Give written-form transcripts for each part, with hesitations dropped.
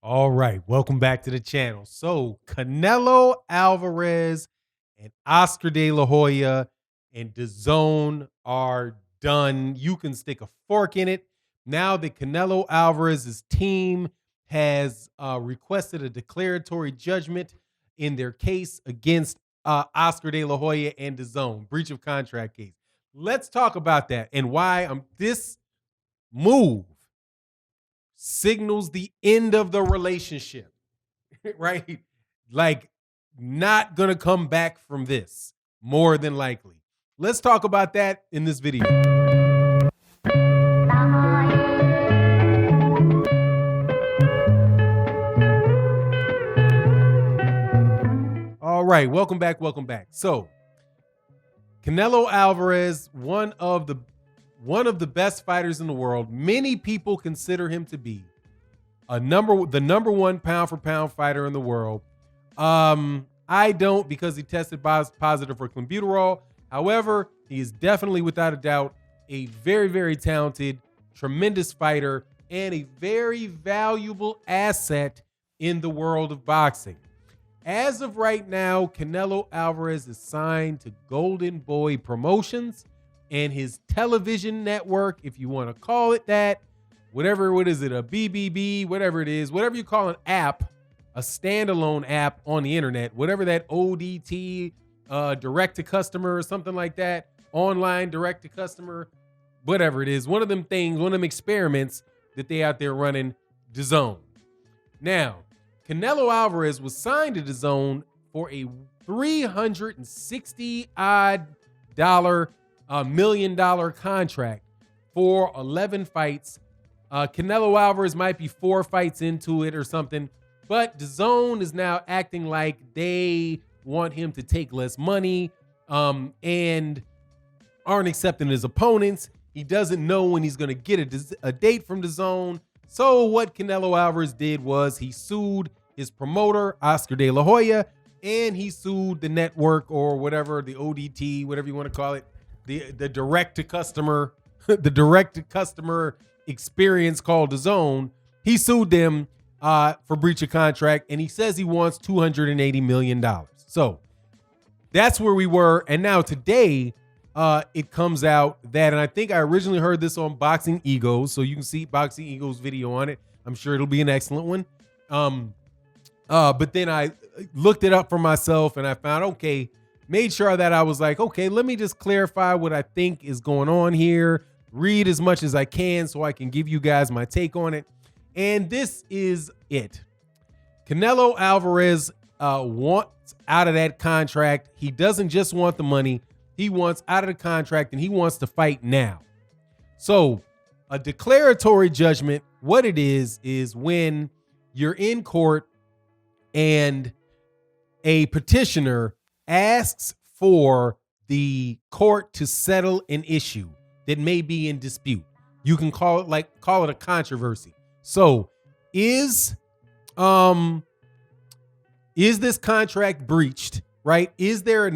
All right, welcome back to the channel. So Canelo Alvarez and Oscar De La Hoya and Dazn are done. You can stick a fork in it. Now that Canelo Alvarez's team has requested a declaratory judgment in their case against Oscar De La Hoya and Dazn, breach of contract case. Let's talk about that and why this move signals the end of the relationship, right? Like, not gonna come back from this, more than likely. Let's talk about that in this video. All right, welcome back, welcome back. So, Canelo Alvarez, one of the best fighters in the world. Many people consider him to be the number one pound for pound fighter in the world. I don't, because he tested positive for clenbuterol. However, he is definitely, without a doubt, a very, very talented, tremendous fighter and a very valuable asset in the world of boxing. As of right now, Canelo Alvarez is signed to Goldenboy Promotions and his television network, if you want to call it that, whatever, what is it, a BBB, whatever it is, whatever you call an app, a standalone app on the internet, whatever that ODT, direct to customer or something like that, online direct to customer, whatever it is, one of them things, one of them experiments that they out there running, Dazn. Now, Canelo Alvarez was signed to Dazn for a $360 million contract for 11 fights. Canelo Alvarez might be 4 fights into it or something, but Dazn is now acting like they want him to take less money and aren't accepting his opponents. He doesn't know when he's going to get a date from Dazn. So what Canelo Alvarez did was he sued his promoter, Oscar De La Hoya, and he sued the network or whatever, the ODT, whatever you want to call it, the direct to customer, the direct to customer experience called Dazn. He sued them for breach of contract, and he says he wants $280 million. So that's where we were. And now today, it comes out that, and I think I originally heard this on Boxing Egos, so you can see Boxing Egos video on it. I'm sure it'll be an excellent one. But then I looked it up for myself and I found, okay, made sure that I was like, okay, let me just clarify what I think is going on here, read as much as I can so I can give you guys my take on it. And this is it. Canelo Alvarez wants out of that contract. He doesn't just want the money. He wants out of the contract and he wants to fight now. So a declaratory judgment, what it is when you're in court and a petitioner asks for the court to settle an issue that may be in dispute. You can call it a controversy. So is this contract breached, right? Is there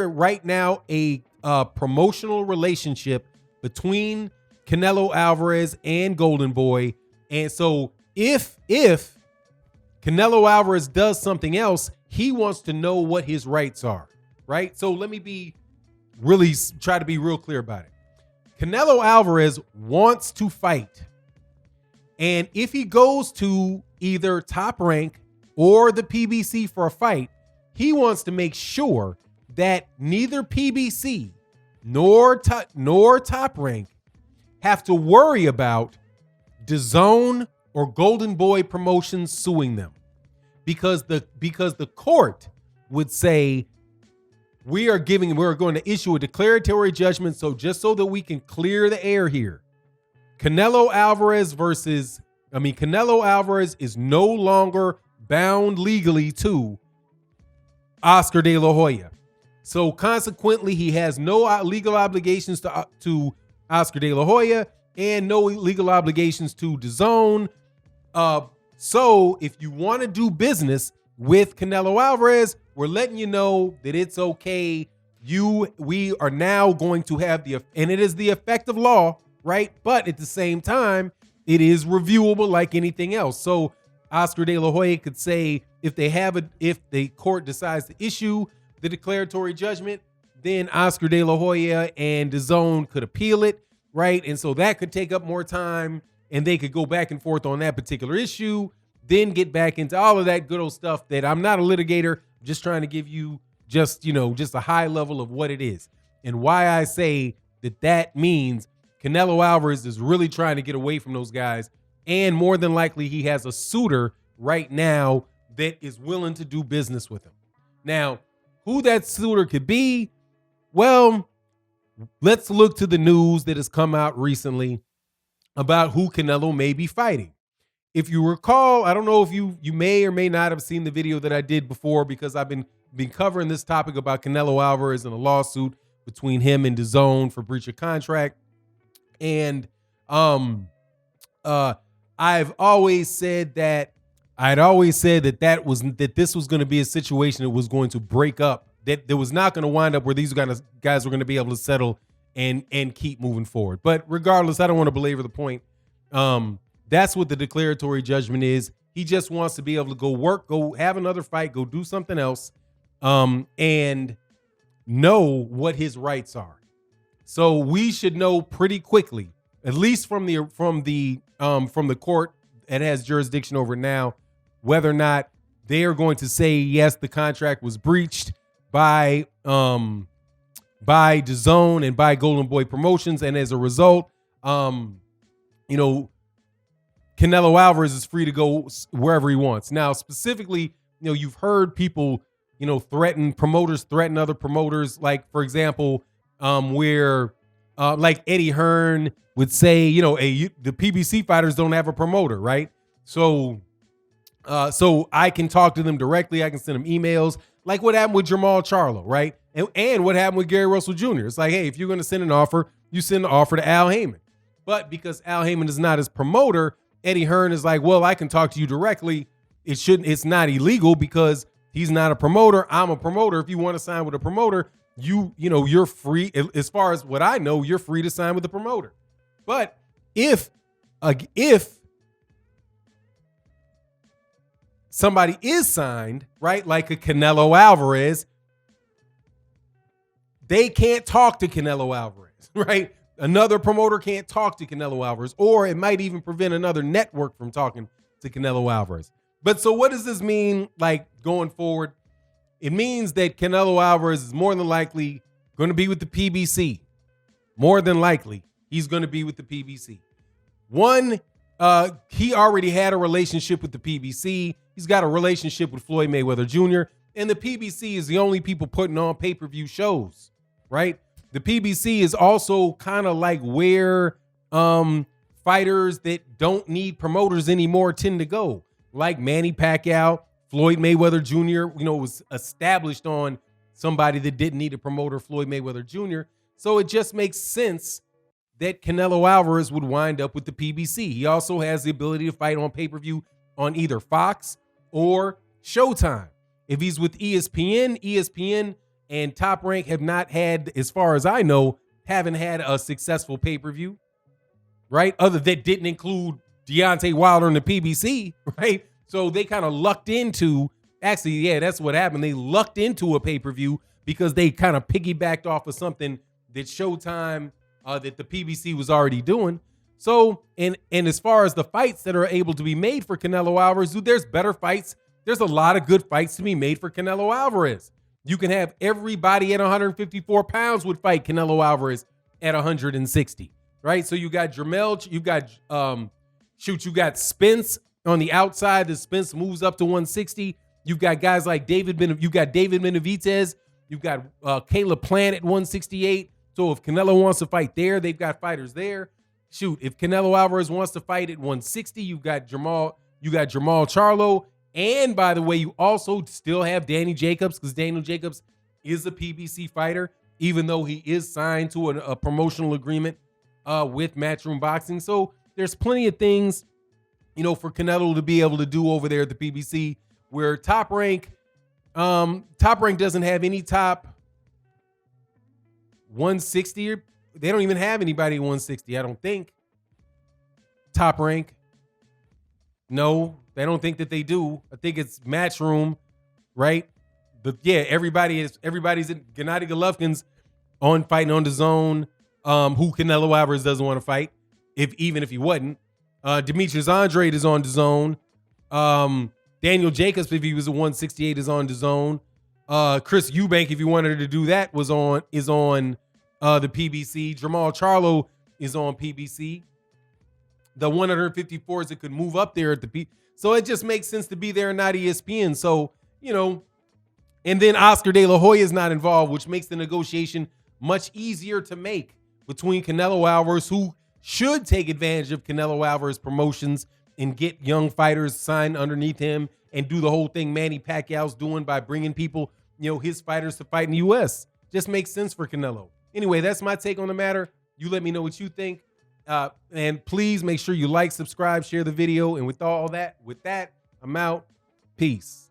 right now a promotional relationship between Canelo Alvarez and Goldenboy? And so if Canelo Alvarez does something else, he wants to know what his rights are, right? So let me try to be real clear about it. Canelo Alvarez wants to fight. And if he goes to either Top Rank or the PBC for a fight, he wants to make sure that neither PBC nor Top Rank have to worry about Dazn or Goldenboy Promotions suing them, because the court would say we're going to issue a declaratory judgment, so just so that we can clear the air here. Canelo Alvarez is no longer bound legally to Oscar De La Hoya. So consequently, he has no legal obligations to Oscar De La Hoya and no legal obligations to Dazn. So if you want to do business with Canelo Alvarez, we're letting you know that it's okay. We are now going to have and it is the effect of law, right? But at the same time, it is reviewable like anything else. So Oscar De La Hoya could say if the court decides to issue the declaratory judgment, then Oscar De La Hoya and Dazn could appeal it, right? And so that could take up more time, and they could go back and forth on that particular issue, then get back into all of that good old stuff that I'm not a litigator, just trying to give you just a high level of what it is and why I say that means Canelo Alvarez is really trying to get away from those guys. And more than likely, he has a suitor right now that is willing to do business with him. Now, who that suitor could be, well, let's look to the news that has come out recently about who Canelo may be fighting. If you recall, I don't know if you may or may not have seen the video that I did before, because I've been covering this topic about Canelo Alvarez and a lawsuit between him and Dazn for breach of contract. And I've always said that this was going to be a situation that was going to break up, that there was not going to wind up where these guys were going to be able to settle and keep moving forward. But regardless, I don't want to belabor the point. That's what the declaratory judgment is. He just wants to be able to go work, go have another fight, go do something else, and know what his rights are. So we should know pretty quickly, at least from the court that has jurisdiction over it now, whether or not they are going to say yes, the contract was breached by Dazn and by Goldenboy Promotions, and as a result, Canelo Alvarez is free to go wherever he wants. Now, specifically, you've heard people, promoters threaten other promoters. Like, for example, where like Eddie Hearn would say, the PBC fighters don't have a promoter, right? So I can talk to them directly. I can send them emails, like what happened with Jamal Charlo, right? And what happened with Gary Russell Jr. It's like, hey, if you're going to send an offer, you send an offer to Al Haymon. But because Al Haymon is not his promoter, Eddie Hearn is like, well, I can talk to you directly. It's not illegal because he's not a promoter. I'm a promoter. If you want to sign with a promoter, you're free. As far as what I know, you're free to sign with the promoter. But if somebody is signed, right, like a Canelo Alvarez, they can't talk to Canelo Alvarez, right? Another promoter can't talk to Canelo Alvarez, or it might even prevent another network from talking to Canelo Alvarez. But so what does this mean, like, going forward? It means that Canelo Alvarez is more than likely going to be with the PBC. More than likely, he's going to be with the PBC. One, he already had a relationship with the PBC. He's got a relationship with Floyd Mayweather Jr., and the PBC is the only people putting on pay-per-view shows, right? The PBC is also kind of like where fighters that don't need promoters anymore tend to go, like Manny Pacquiao, Floyd Mayweather Jr., was established on somebody that didn't need a promoter, Floyd Mayweather Jr. So it just makes sense that Canelo Alvarez would wind up with the PBC. He also has the ability to fight on pay-per-view on either Fox or Showtime. If he's with ESPN and Top Rank have not had, as far as I know, haven't had a successful pay-per-view, right? That didn't include Deontay Wilder and the PBC, right? So they kind of lucked into, actually, yeah, that's what happened. They lucked into a pay-per-view because they kind of piggybacked off of something that Showtime, that the PBC was already doing. So, and as far as the fights that are able to be made for Canelo Alvarez, dude, there's better fights. There's a lot of good fights to be made for Canelo Alvarez. You can have everybody at 154 pounds would fight Canelo Alvarez at 160, right? So you got Jermell, you got Spence on the outside. The Spence moves up to 160. You've got guys like David Benavidez. You've got Caleb Plant at 168. So if Canelo wants to fight there, they've got fighters there. Shoot, if Canelo Alvarez wants to fight at 160, you've got Jamal Charlo. And by the way, you also still have Danny Jacobs, because Daniel Jacobs is a PBC fighter, even though he is signed to a promotional agreement with Matchroom Boxing. So there's plenty of things, for Canelo to be able to do over there at the PBC, where Top Rank doesn't have any top 160. They don't even have anybody at 160, I don't think. Top Rank. No, They don't think that they do. I think it's Matchroom, right? But yeah, everybody's in Gennady Golovkin's on fighting on Dazn, who Canelo Alvarez doesn't want to fight, even if he wasn't. Demetrius Andrade is on Dazn. Daniel Jacobs, if he was a 168, is on Dazn. Chris Eubank, if you wanted to do that, is on the PBC. Jamal Charlo is on PBC. The 154s that could move up there at the so it just makes sense to be there and not ESPN. So, and then Oscar De La Hoya is not involved, which makes the negotiation much easier to make between Canelo Alvarez, who should take advantage of Canelo Alvarez promotions and get young fighters signed underneath him and do the whole thing Manny Pacquiao's doing by bringing people, his fighters to fight in the U.S. Just makes sense for Canelo. Anyway, that's my take on the matter. You let me know what you think. And please make sure you like, subscribe, share the video. And with that, I'm out. Peace.